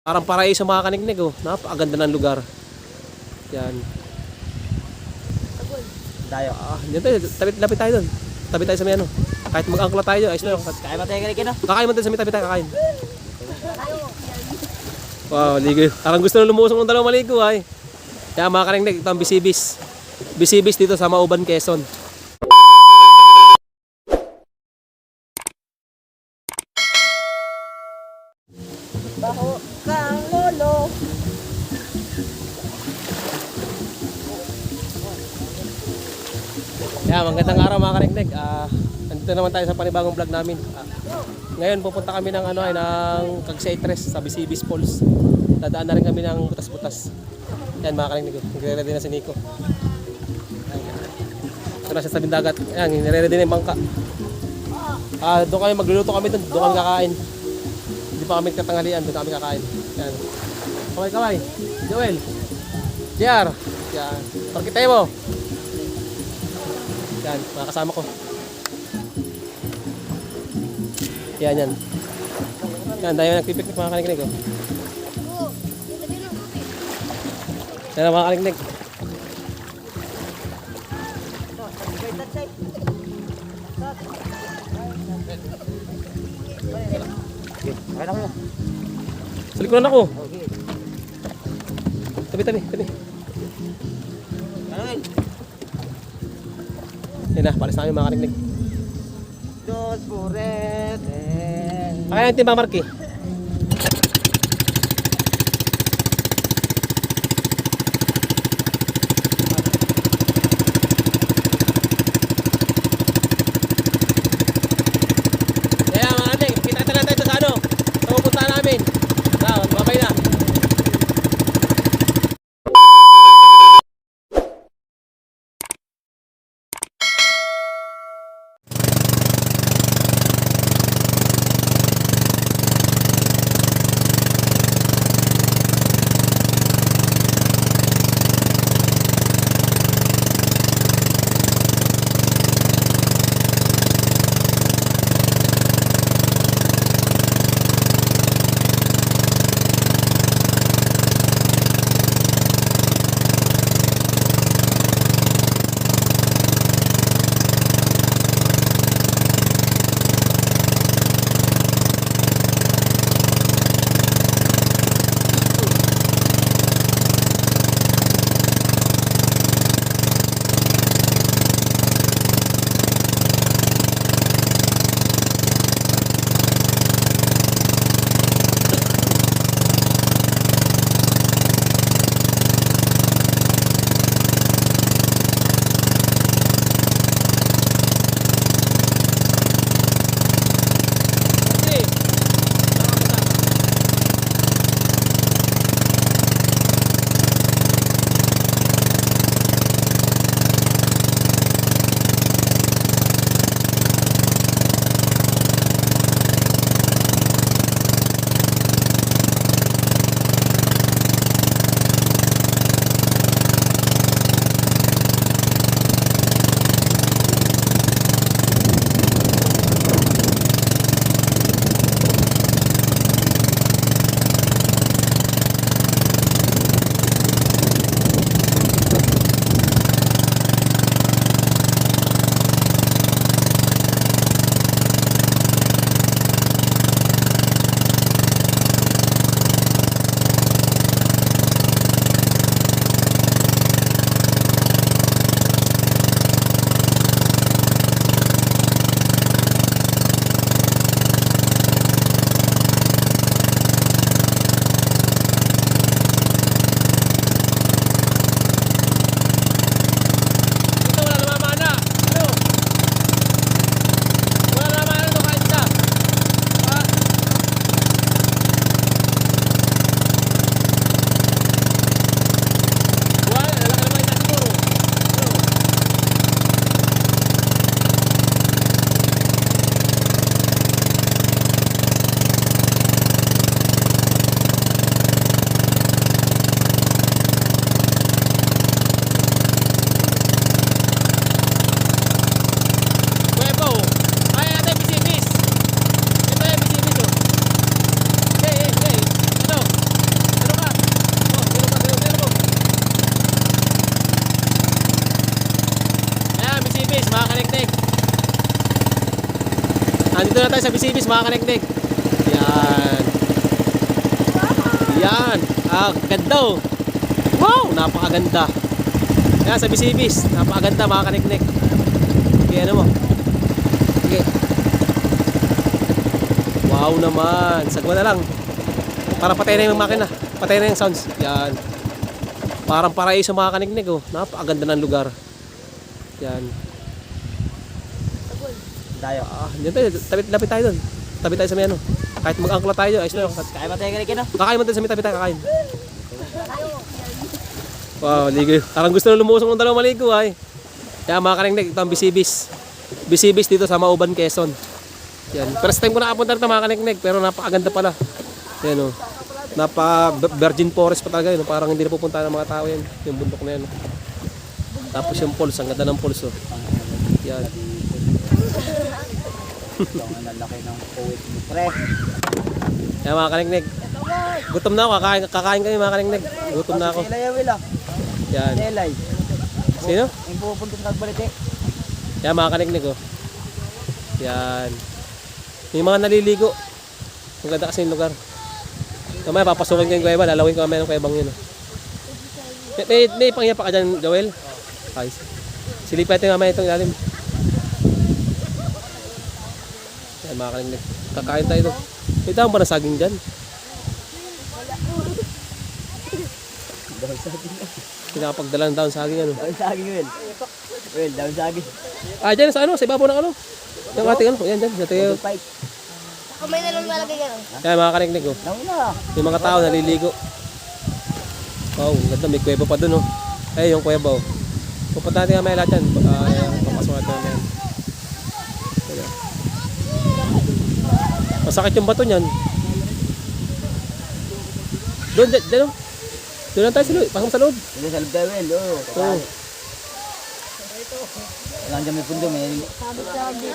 Parang paraiso mga kaniknig oh. Napakaganda ng lugar. Yan. Tayo. Yan tayo. Lapit tayo doon. Tabi tayo sa may ano. Kahit mag-angkla tayo, ayos na yun. Kaya ba tayo kalikin, no? Kakain mo tayo sa may tabi tayo, kakain. Wow, ligo. Parang gusto na lumusong ng dalawang maligo ay. Kaya mga kaniknig, ito ang Bisibis. Bisibis dito sa Mauban, Quezon. Baho kang lolo. Yeah, magandang araw mga kaniknig. Nandito naman tayo sa panibagong vlog namin. Ngayon pupunta kami ng ano ay ng Cagsaytres sa Bisibis Falls. Dadaan na rin kami ng butas-butas. Yan mga kaniknig. Nagre-ready na si Nico. Ito na siya sa bindagat. Yan, nire-ready na yung bangka. Doon kami magluluto kami doon. Doon kami kakain. Hindi pa kami katanghalian. Doon kami kakain. Yan. Kamay. Joel. JR. Yan. Parkitay mo. Yan, mga kasama ko. Yan. Yan, tayo nagpipiknik mga kaniknig. Oh. Yan mga kaniknig. Okay na kayo. Sa likuran ako. Tabi. Yan na, palis namin mga kaniknig. Dos puret. Kaya yung timba Marky. Kaya mga kaniknig, kita na tayo sa ano. Sa pupuntahan namin. Babay na. Andito na tayo sa Bisibis mga kaniknik. Yan. Yan. Ah, ganda oh. Wow, napakaganda. Yan sa Bisibis, napakaganda mga kaniknik. Okay, ano mo? Okay. Wow naman. Sagwa na lang. Para patay na yung makina. Patay na yung sounds. Yan. Parang paraiso mga kaniknik oh. Napakaganda ng lugar. Yan. Tayo. Ah, dyan tayo. Lapit tayo doon. Tabi tayo sa may ano. Kahit mag-angkla tayo, ayos na yun. Kaya ba tayo kalikin, no? Kakain mo doon sa may tabi tayo, kakain. Wow, ligo. Parang gusto na lumusong ng dalawang maligo ay. Kaya mga kaniknik, ito ang Bisibis. Bisibis dito sa Mauban, Quezon. Yan. First time ko nakapunta rito mga kaniknik, pero napakaganda pala. Yan o. Virgin forest pa talaga yun. Parang hindi na pupunta ng mga tao yan. Yung bundok na yan. Tapos yung falls, ang ganda ng falls oh. Yan. Ang lalaki ng poet mo, pre. Yan mga kaniknik. Gutom na ako, kakain kami mga kaniknik. Gutom na ako. Elay, Will, ah. Yan. Elay. Sino? Yung pupunta sa Nagbalite. Yan mga kaniknik oh. Yan. May mga naliligo. Ang ganda kasi yung lugar. Mamaya papasukin ko yung kuweba, lalawin ko mamaya ng kuwebang yun oh. May panghiya pa ka dyan, Joel? Ay. Silipat yung mamaya itong ilalim. Yan mga kaniknik. Kakain tayo doon. May dahon ba na saging dyan? Dahon saging. Pinakapagdala ng dahon saging ano. Dahon saging, Will. Will, dahon saging. Ah, dyan sa ano, sa ibabaw ng ano. Yung ating ano, yan dyan. Yan, Fight. Kamay na lang nalagay gano'n. yan mga kaniknik oh. Nauna. May mga tao naliligo. Wow, ang ganda. May kuweba pa dun oh. Ay, yung kuweba oh. Pupunta natin mamaya lahat yan. Papasok natin mamaya. Ayan. Masakit yung bato niyan. Doon, dyan oh. Doon lang tayo sa loob. Pasok sa loob. Hindi sa loob tayo, Will. Oo. Oo. Wala dyan may pundo, may... Sabi.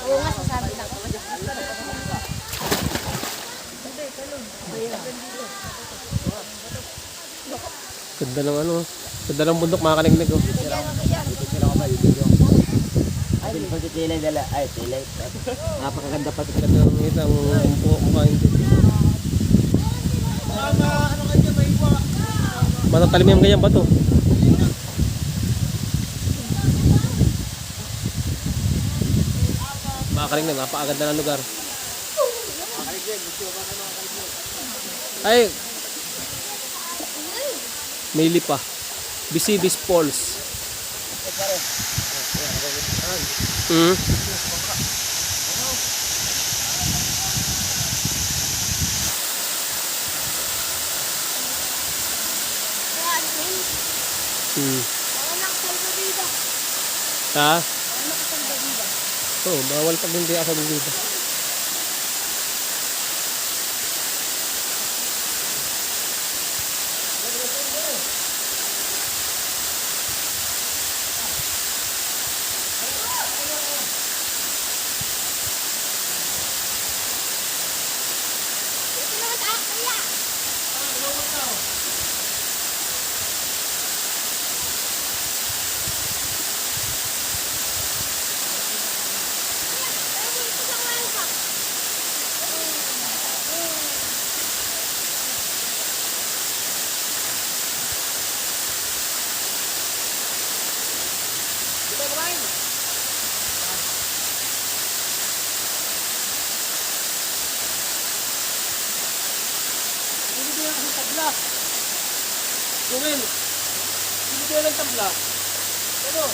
Oo nga, sasabi lang. Ganda ng ano. Ganda ng bundok mga kaniknik oh. Sila ko ba, bibigyan. Ay, hindi si Tilay dala. Ay, Tilay. Napakaganda pa. Ganda ng itang kumain dito. Matatalim yung ganyan bato. Mga kaniknik, napakaganda ng lugar. Ay, may lipa. Bisibis Falls. Mm. Mm. Ha? Oh, bawal pag hindi ako dito. Gawin. Hindi ko lang tabla. Ano?